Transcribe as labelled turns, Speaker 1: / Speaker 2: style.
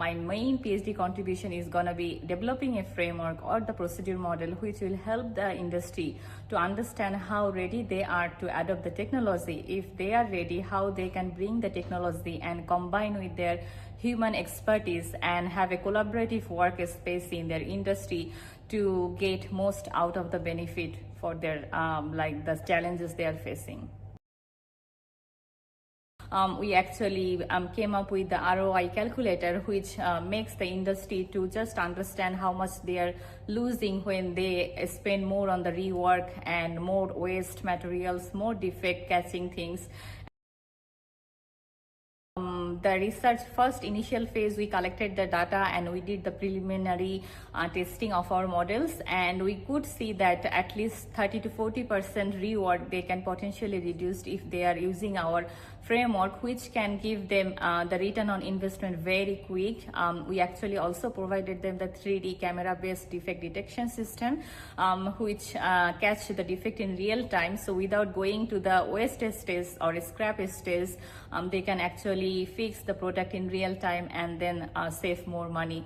Speaker 1: my main PhD contribution is going to be developing a framework or the procedure model which will help the industry to understand how ready they are to adopt the technology. If they are ready, how they can bring the technology and combine with their human expertise and have a collaborative workspace in their industry to get most out of the benefit for their like the challenges they are facing. We actually came up with the ROI calculator, which makes the industry to just understand how much they are losing when they spend more on the rework and more waste materials, more defect catching things. The research first initial phase, we collected the data and we did the preliminary testing of our models, and we could see that at least 30 to 40% rework they can potentially reduce if they are using our framework, which can give them the return on investment very quick. We actually also provided them the 3D camera based defect detection system, which catch the defect in real time. So without going to the waste stage or scrap stage, they can actually fix the product in real time and then save more money.